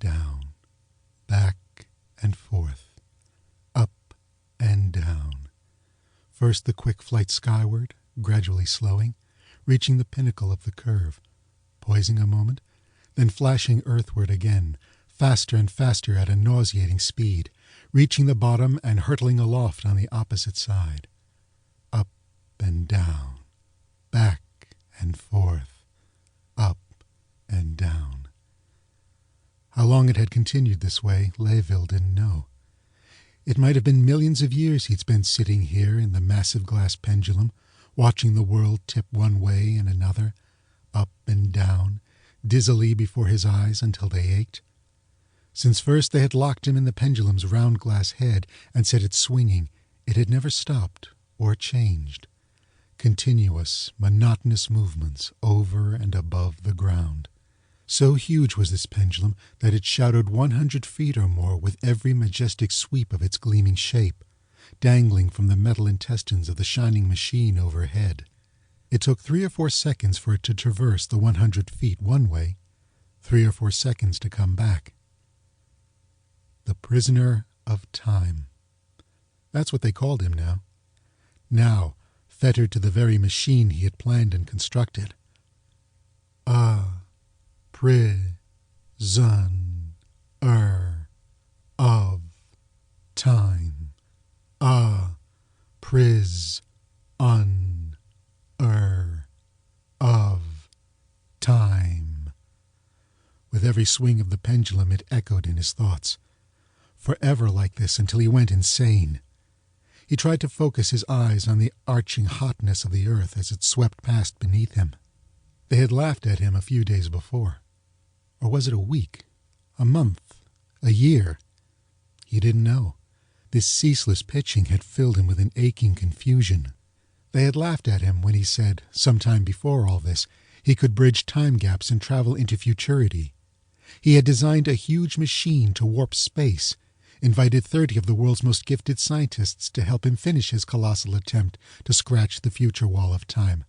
down, back and forth, up and down. First the quick flight skyward, gradually slowing, reaching the pinnacle of the curve, poising a moment, then flashing earthward again, faster and faster at a nauseating speed, reaching the bottom and hurtling aloft on the opposite side. Up and down, back and forth, up and down. How long it had continued this way, Layville didn't know. It might have been millions of years he'd spent sitting here in the massive glass pendulum, watching the world tip one way and another, up and down, dizzily before his eyes until they ached. Since first they had locked him in the pendulum's round glass head and set it swinging, it had never stopped or changed. Continuous, monotonous movements over and above the ground. So huge was this pendulum that it shadowed 100 feet or more with every majestic sweep of its gleaming shape, dangling from the metal intestines of the shining machine overhead. It took 3 or 4 seconds for it to traverse the 100 feet one way, 3 or 4 seconds to come back. The prisoner of time. That's what they called him now. Now, fettered to the very machine he had planned and constructed. Prisoner of time. Prisoner of time. With every swing of the pendulum it echoed in his thoughts. Forever like this until he went insane. He tried to focus his eyes on the arching hotness of the earth as it swept past beneath him. They had laughed at him a few days before. Or was it a week? A month? A year? He didn't know. This ceaseless pitching had filled him with an aching confusion. They had laughed at him when he said, some time before all this, he could bridge time gaps and travel into futurity. He had designed a huge machine to warp space, invited 30 of the world's most gifted scientists to help him finish his colossal attempt to scratch the future wall of time.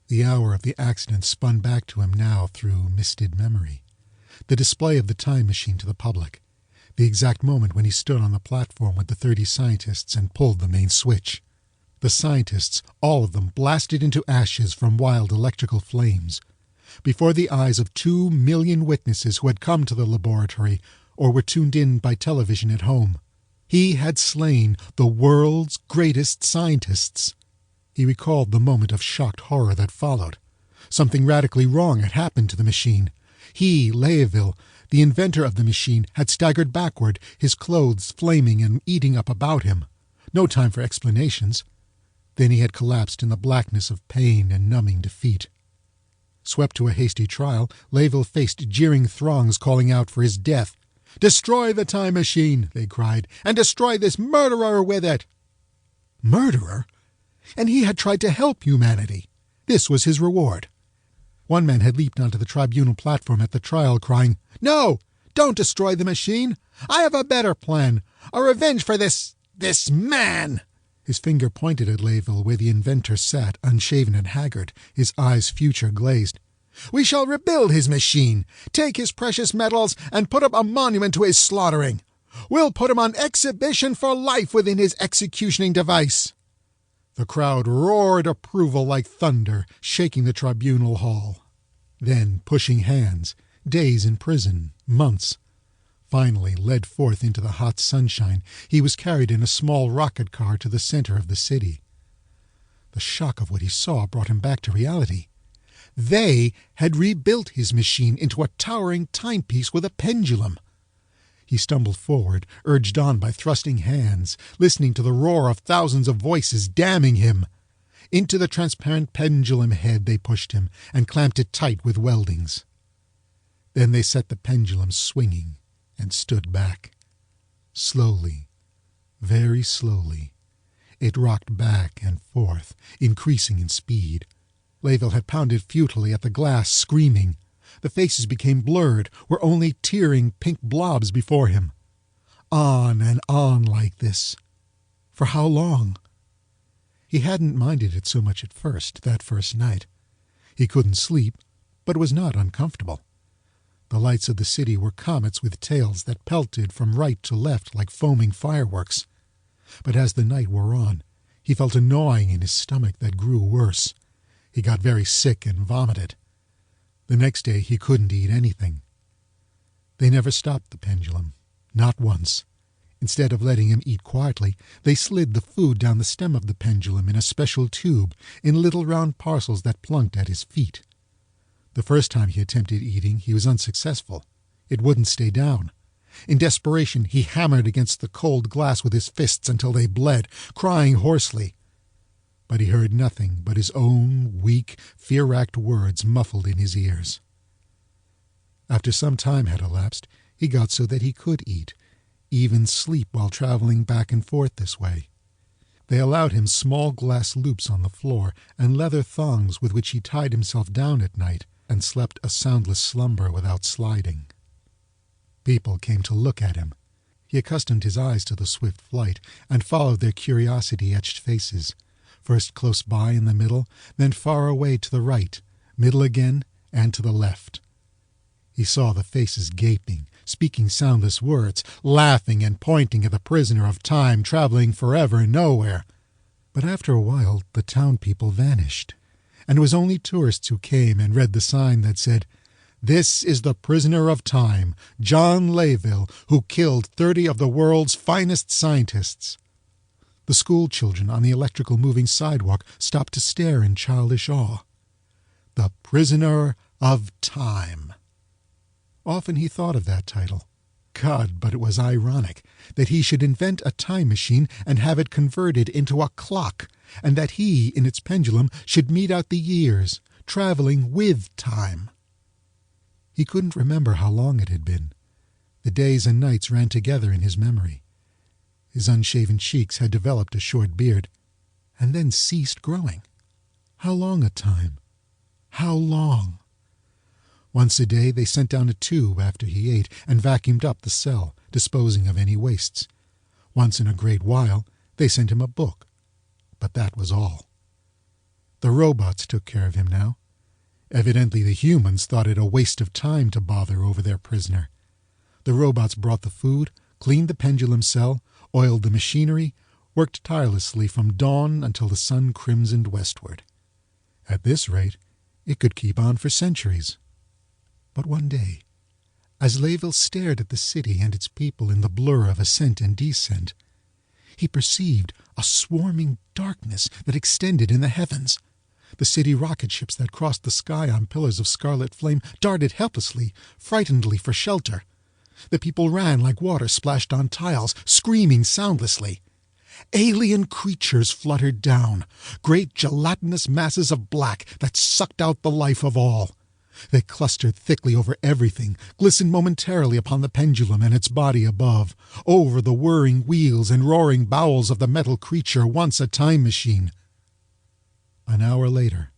The hour of the accident spun back to him now through misted memory. The display of the time machine to the public. The exact moment when he stood on the platform with the 30 scientists and pulled the main switch. The scientists, all of them, blasted into ashes from wild electrical flames. Before the eyes of 2 million witnesses who had come to the laboratory or were tuned in by television at home. He had slain the world's greatest scientists. He recalled the moment of shocked horror that followed. Something radically wrong had happened to the machine. He, Layville, the inventor of the machine, had staggered backward, his clothes flaming and eating up about him. No time for explanations. Then he had collapsed in the blackness of pain and numbing defeat. Swept to a hasty trial, Layville faced jeering throngs calling out for his death. "Destroy the time machine," they cried, "and destroy this murderer with it." Murderer? And he had tried to help humanity. This was his reward. One man had leaped onto the tribunal platform at the trial, crying, "No! Don't destroy the machine! I have a better plan! A revenge for this man!" His finger pointed at Layville where the inventor sat, unshaven and haggard, his eyes future glazed. "We shall rebuild his machine, take his precious metals, and put up a monument to his slaughtering. We'll put him on exhibition for life within his executioning device." The crowd roared approval like thunder, shaking the tribunal hall. Then, pushing hands, days in prison, months. Finally, led forth into the hot sunshine, he was carried in a small rocket car to the center of the city. The shock of what he saw brought him back to reality. They had rebuilt his machine into a towering timepiece with a pendulum. He stumbled forward, urged on by thrusting hands, listening to the roar of thousands of voices damning him. Into the transparent pendulum head they pushed him and clamped it tight with weldings. Then they set the pendulum swinging and stood back. Slowly, very slowly, it rocked back and forth, increasing in speed. Layville had pounded futilely at the glass, screaming. The faces became blurred, were only tearing pink blobs before him. On and on like this. For how long? He hadn't minded it so much at first, that first night. He couldn't sleep, but was not uncomfortable. The lights of the city were comets with tails that pelted from right to left like foaming fireworks. But as the night wore on, he felt a gnawing in his stomach that grew worse. He got very sick and vomited. The next day he couldn't eat anything. They never stopped the pendulum, not once. Instead of letting him eat quietly, they slid the food down the stem of the pendulum in a special tube, in little round parcels that plunked at his feet. The first time he attempted eating, he was unsuccessful. It wouldn't stay down. In desperation, he hammered against the cold glass with his fists until they bled, crying hoarsely. But he heard nothing but his own weak, fear-racked words muffled in his ears. After some time had elapsed, he got so that he could eat, even sleep while traveling back and forth this way. They allowed him small glass loops on the floor and leather thongs with which he tied himself down at night and slept a soundless slumber without sliding. People came to look at him. He accustomed his eyes to the swift flight and followed their curiosity-etched faces, first close by in the middle, then far away to the right, middle again, and to the left. He saw the faces gaping, speaking soundless words, laughing and pointing at the prisoner of time traveling forever nowhere. But after a while the town people vanished, and it was only tourists who came and read the sign that said, "This is the prisoner of time, John Layville, who killed 30 of the world's finest scientists." The school children on the electrical moving sidewalk stopped to stare in childish awe. The prisoner of time. Often he thought of that title. God, but it was ironic that he should invent a time machine and have it converted into a clock, and that he, in its pendulum, should mete out the years, traveling with time. He couldn't remember how long it had been. The days and nights ran together in his memory. His unshaven cheeks had developed a short beard, and then ceased growing. How long a time? How long? Once a day they sent down a tube after he ate and vacuumed up the cell, disposing of any wastes. Once in a great while they sent him a book, but that was all. The robots took care of him now. Evidently the humans thought it a waste of time to bother over their prisoner. The robots brought the food, cleaned the pendulum cell, oiled the machinery, worked tirelessly from dawn until the sun crimsoned westward. At this rate, it could keep on for centuries. But one day, as Layville stared at the city and its people in the blur of ascent and descent, he perceived a swarming darkness that extended in the heavens. The city rocket ships that crossed the sky on pillars of scarlet flame darted helplessly, frightenedly for shelter. The people ran like water splashed on tiles, screaming soundlessly. Alien creatures fluttered down, great gelatinous masses of black that sucked out the life of all. They clustered thickly over everything, glistened momentarily upon the pendulum and its body above, over the whirring wheels and roaring bowels of the metal creature once a time machine. An hour later,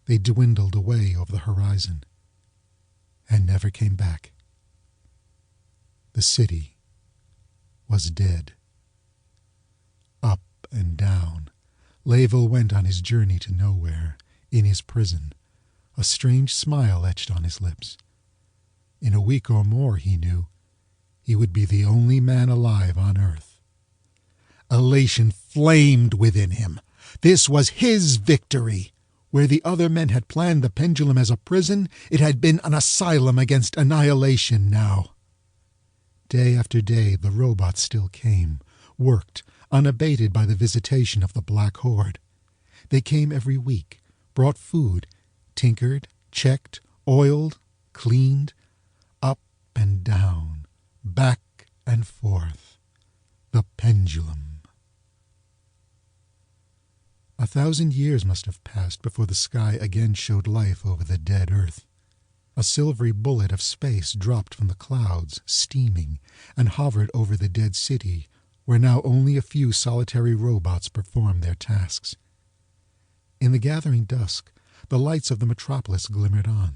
they dwindled away over the horizon and never came back. The city was dead. Up and down, Layville went on his journey to nowhere, in his prison, a strange smile etched on his lips. In a week or more, he knew, he would be the only man alive on earth. Elation flamed within him. This was his victory. Where the other men had planned the pendulum as a prison, it had been an asylum against annihilation now. Day after day the robots still came, worked, unabated by the visitation of the Black Horde. They came every week, brought food, tinkered, checked, oiled, cleaned, up and down, back and forth. The pendulum. 1,000 years must have passed before the sky again showed life over the dead earth. A silvery bullet of space dropped from the clouds, steaming, and hovered over the dead city, where now only a few solitary robots performed their tasks. In the gathering dusk, the lights of the metropolis glimmered on.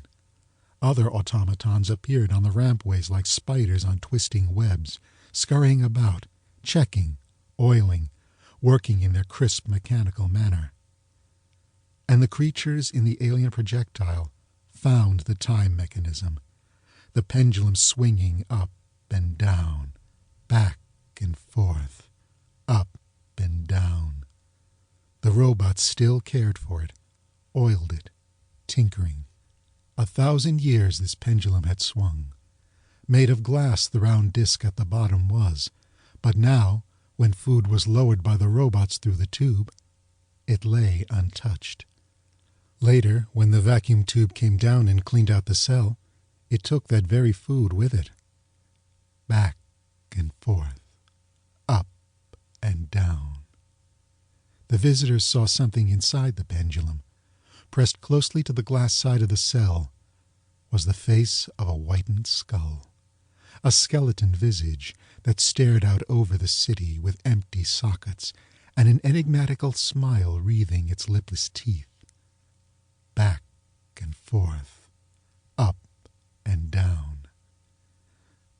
Other automatons appeared on the rampways like spiders on twisting webs, scurrying about, checking, oiling, working in their crisp mechanical manner. And the creatures in the alien projectile found the time mechanism, the pendulum swinging up and down, back and forth, up and down. The robots still cared for it, oiled it, tinkering. 1,000 years this pendulum had swung. Made of glass the round disc at the bottom was, but now, when food was lowered by the robots through the tube, it lay untouched. Later, when the vacuum tube came down and cleaned out the cell, it took that very food with it. Back and forth, up and down. The visitors saw something inside the pendulum. Pressed closely to the glass side of the cell was the face of a whitened skull, a skeleton visage that stared out over the city with empty sockets and an enigmatical smile wreathing its lipless teeth. Back and forth, up and down.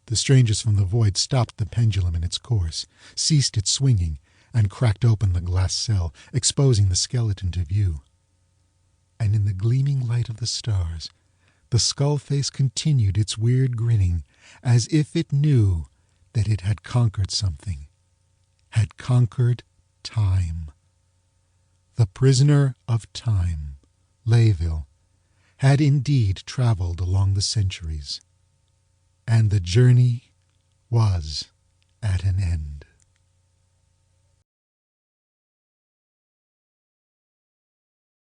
The strangers from the void stopped the pendulum in its course, ceased its swinging, and cracked open the glass cell, exposing the skeleton to view. And in the gleaming light of the stars, the skull face continued its weird grinning, as if it knew that it had conquered something, had conquered time. The prisoner of time, Layville, had indeed traveled along the centuries, and the journey was at an end.